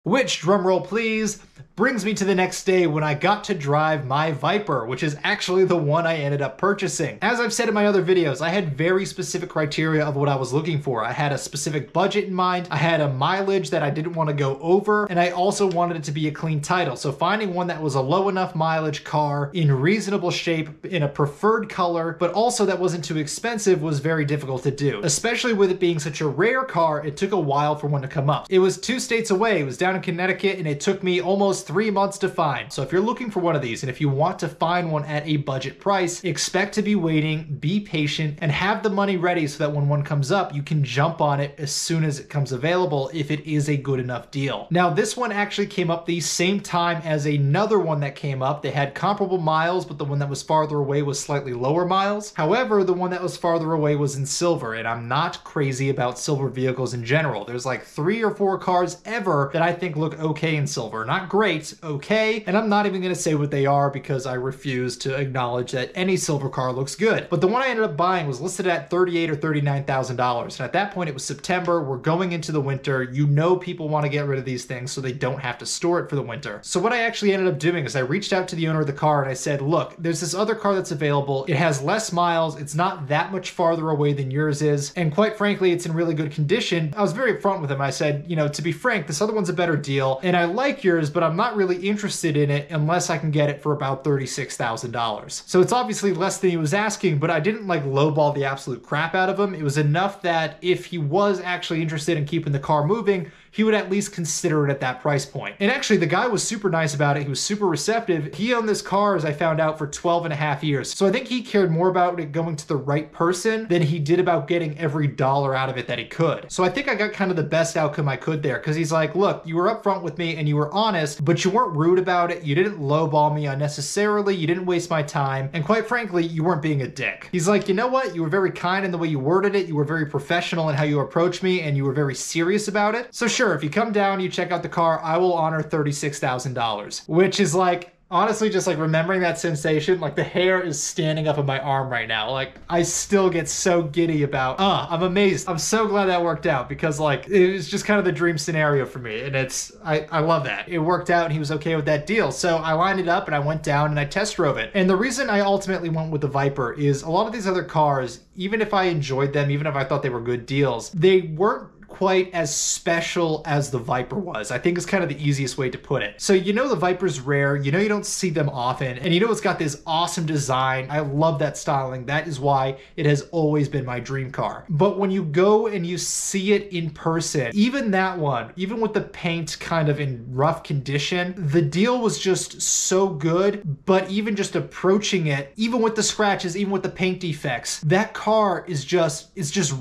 Which, drumroll please, brings me to the next day when I got to drive my Viper, which is actually the one I ended up purchasing. As I've said in my other videos, I had very specific criteria of what I was looking for. I had a specific budget in mind, I had a mileage that I didn't want to go over, and I also wanted it to be a clean title. So finding one that was a low enough mileage car, in reasonable shape, in a preferred color, but also that wasn't too expensive was very difficult to do. Especially with it being such a rare car, it took a while for one to come up. It was 2 states away, it was down in Connecticut, and it took me almost 3 months to find. So if you're looking for one of these, and if you want to find one at a budget price, expect to be waiting, be patient, and have the money ready so that when one comes up, you can jump on it as soon as it comes available if it is a good enough deal. Now, this one actually came up the same time as another one that came up. They had comparable miles, but the one that was farther away was slightly lower miles. However, the one that was farther away was in silver, and I'm not crazy about silver vehicles in general. There's like 3 or 4 cars ever that I think look okay in silver. Not great, okay, and I'm not even gonna say what they are because I refuse to acknowledge that any silver car looks good. But the one I ended up buying was listed at $38,000 or $39,000, and at that point it was September, we're going into the winter, you know people want to get rid of these things so they don't have to store it for the winter. So what I actually ended up doing is I reached out to the owner of the car and I said, look, there's this other car that's available, it has less miles, it's not that much farther away than yours is, and quite frankly, it's in really good condition. I was very upfront with him. I said, you know, to be frank, this other one's a better deal, and I like yours, but I'm not really interested in it unless I can get it for about $36,000. So it's obviously less than he was asking, but I didn't like lowball the absolute crap out of him. It was enough that if he was actually interested in keeping the car moving, he would at least consider it at that price point. And actually, the guy was super nice about it. He was super receptive. He owned this car, as I found out, for 12.5 years. So I think he cared more about it going to the right person than he did about getting every dollar out of it that he could. So I think I got kind of the best outcome I could there, because he's like, look, you were upfront with me and you were honest, but you weren't rude about it. You didn't lowball me unnecessarily. You didn't waste my time. And quite frankly, you weren't being a dick. He's like, you know what? You were very kind in the way you worded it. You were very professional in how you approached me, and you were very serious about it. So sure, if you come down, you check out the car, I will honor $36,000, which is like, honestly, just like remembering that sensation, like the hair is standing up on my arm right now. Like I still get so giddy about, I'm amazed. I'm so glad that worked out, because like it was just kind of the dream scenario for me. And I love that. It worked out and he was okay with that deal. So I lined it up and I went down and I test drove it. And the reason I ultimately went with the Viper is a lot of these other cars, even if I enjoyed them, even if I thought they were good deals, they weren't quite as special as the Viper was, I think is kind of the easiest way to put it. So you know the Viper's rare, you know you don't see them often, and you know it's got this awesome design. I love that styling. That is why it has always been my dream car. But when you go and you see it in person, even that one, even with the paint kind of in rough condition, the deal was just so good. But even just approaching it, even with the scratches, even with the paint defects, that car is just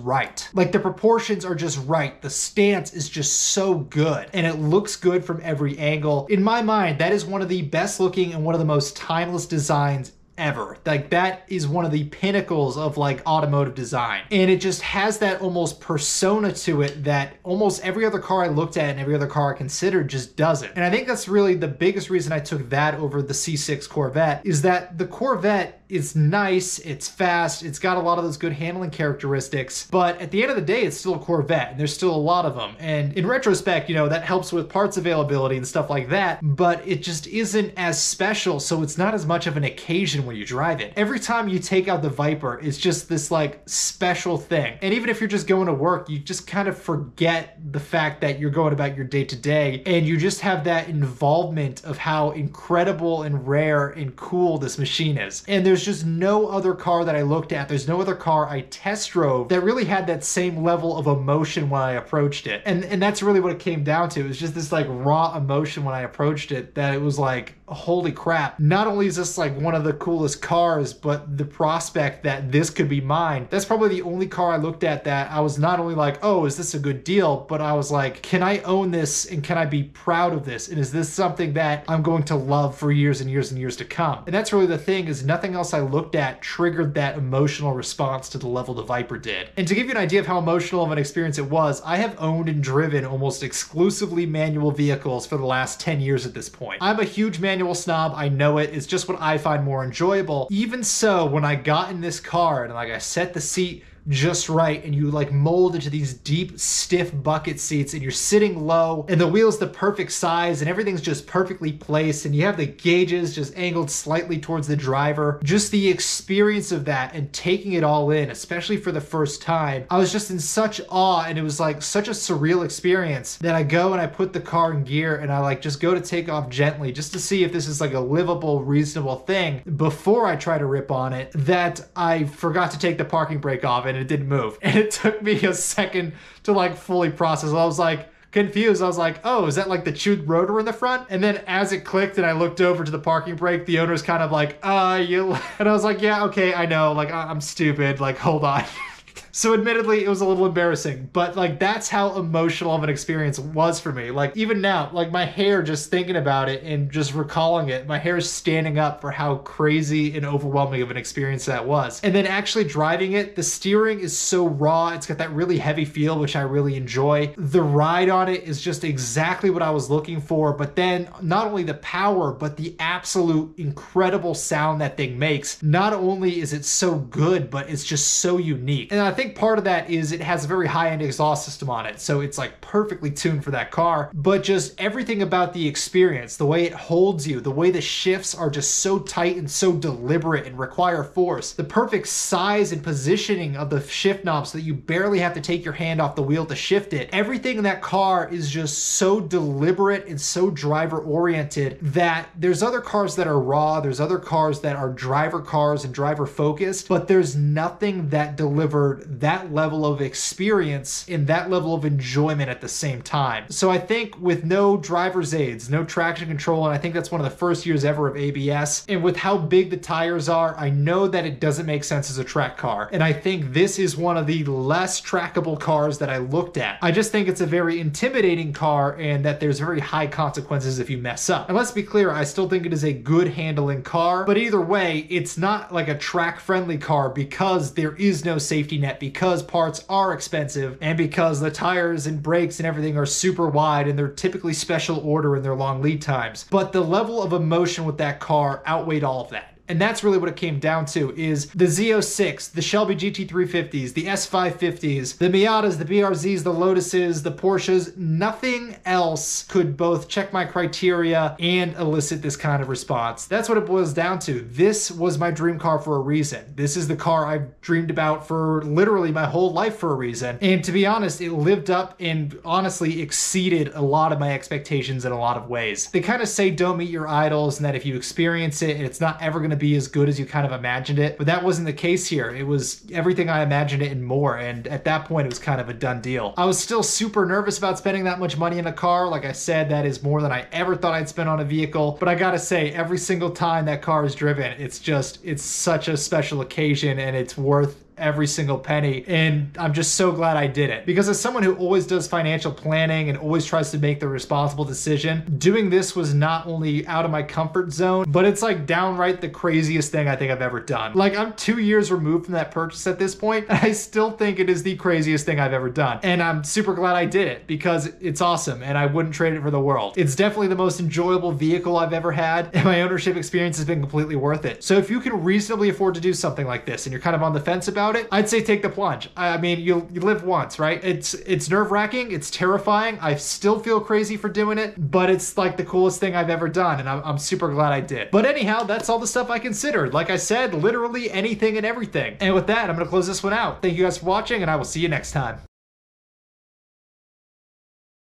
right. Like the proportions are just right. The stance is just so good, and it looks good from every angle. In my mind, that is one of the best looking and one of the most timeless designs ever. Like that is one of the pinnacles of like automotive design, and it just has that almost persona to it that almost every other car I looked at and every other car I considered just doesn't. And I think that's really the biggest reason I took that over the C6 Corvette, is that the Corvette is nice, it's fast, it's got a lot of those good handling characteristics, but at the end of the day, it's still a Corvette, and there's still a lot of them. And in retrospect, you know, that helps with parts availability and stuff like that, but it just isn't as special, so it's not as much of an occasion when you drive it. Every time you take out the Viper, it's just this like special thing. And even if you're just going to work, you just kind of forget the fact that you're going about your day to day, and you just have that involvement of how incredible and rare and cool this machine is. And there's just no other car that I looked at, there's no other car I test drove that really had that same level of emotion when I approached it. And that's really what it came down to. It was just this like raw emotion when I approached it, that it was like, holy crap, not only is this like one of the coolest cars, but the prospect that this could be mine. That's probably the only car I looked at that I was not only like, oh, is this a good deal, but I was like, can I own this and can I be proud of this? And is this something that I'm going to love for years and years and years to come? And that's really the thing, is nothing else I looked at triggered that emotional response to the level the Viper did. And to give you an idea of how emotional of an experience it was, I have owned and driven almost exclusively manual vehicles for the last 10 years at this point. I'm a huge manual snob, I know it. It's just what I find more enjoyable. Even so, when I got in this car and like I set the seat, just right, and you like mold into these deep, stiff bucket seats, and you're sitting low, and the wheel's the perfect size, and everything's just perfectly placed, and you have the gauges just angled slightly towards the driver. Just the experience of that and taking it all in, especially for the first time, I was just in such awe, and it was like such a surreal experience that I go and I put the car in gear, and I like just go to take off gently just to see if this is like a livable, reasonable thing before I try to rip on it, that I forgot to take the parking brake off and it didn't move. And it took me a second to like fully process. I was like confused. I was like, oh, is that like the chewed rotor in the front? And then as it clicked and I looked over to the parking brake, the owner's kind of like, you, and I was like, yeah, okay, I know, like I'm stupid, like hold on. So admittedly, it was a little embarrassing, but like that's how emotional of an experience it was for me. Like even now, like my hair, just thinking about it and just recalling it, my hair is standing up for how crazy and overwhelming of an experience that was. And then actually driving it, the steering is so raw. It's got that really heavy feel, which I really enjoy. The ride on it is just exactly what I was looking for. But then not only the power, but the absolute incredible sound that thing makes. Not only is it so good, but it's just so unique. And I think part of that is it has a very high-end exhaust system on it, so it's like perfectly tuned for that car. But just everything about the experience, the way it holds you, the way the shifts are just so tight and so deliberate and require force, the perfect size and positioning of the shift knob so that you barely have to take your hand off the wheel to shift it. Everything in that car is just so deliberate and so driver-oriented that there's other cars that are raw, there's other cars that are driver cars and driver-focused, but there's nothing that delivered that level of experience and that level of enjoyment at the same time. So I think with no driver's aids, no traction control, and I think that's one of the first years ever of ABS, and with how big the tires are, I know that it doesn't make sense as a track car. And I think this is one of the less trackable cars that I looked at. I just think it's a very intimidating car and that there's very high consequences if you mess up. And let's be clear, I still think it is a good handling car, but either way, it's not like a track-friendly car because there is no safety net, because parts are expensive and because the tires and brakes and everything are super wide and they're typically special order and they're long lead times. But the level of emotion with that car outweighed all of that. And that's really what it came down to, is the Z06, the Shelby GT350s, the S550s, the Miatas, the BRZs, the Lotuses, the Porsches. Nothing else could both check my criteria and elicit this kind of response. That's what it boils down to. This was my dream car for a reason. This is the car I've dreamed about for literally my whole life for a reason. And to be honest, it lived up and honestly exceeded a lot of my expectations in a lot of ways. They kind of say don't meet your idols and that if you experience it, it's not ever going to be as good as you kind of imagined it, but that wasn't the case here. It was everything I imagined it and more, and at that point it was kind of a done deal. I was still super nervous about spending that much money in a car. Like I said, that is more than I ever thought I'd spend on a vehicle, but I gotta say, every single time that car is driven, it's such a special occasion and it's worth every single penny, and I'm just so glad I did it. Because as someone who always does financial planning and always tries to make the responsible decision, doing this was not only out of my comfort zone, but it's like downright the craziest thing I think I've ever done. Like I'm 2 years removed from that purchase at this point, and I still think it is the craziest thing I've ever done. And I'm super glad I did it because it's awesome and I wouldn't trade it for the world. It's definitely the most enjoyable vehicle I've ever had, and my ownership experience has been completely worth it. So if you can reasonably afford to do something like this and you're kind of on the fence about it, I'd say take the plunge. I mean, you live once, right? It's nerve-wracking, it's terrifying. I still feel crazy for doing it, but it's like the coolest thing I've ever done, and I'm super glad I did. But anyhow, that's all the stuff I considered. Like I said, literally anything and everything. And with that, I'm gonna close this one out. Thank you guys for watching, and I will see you next time.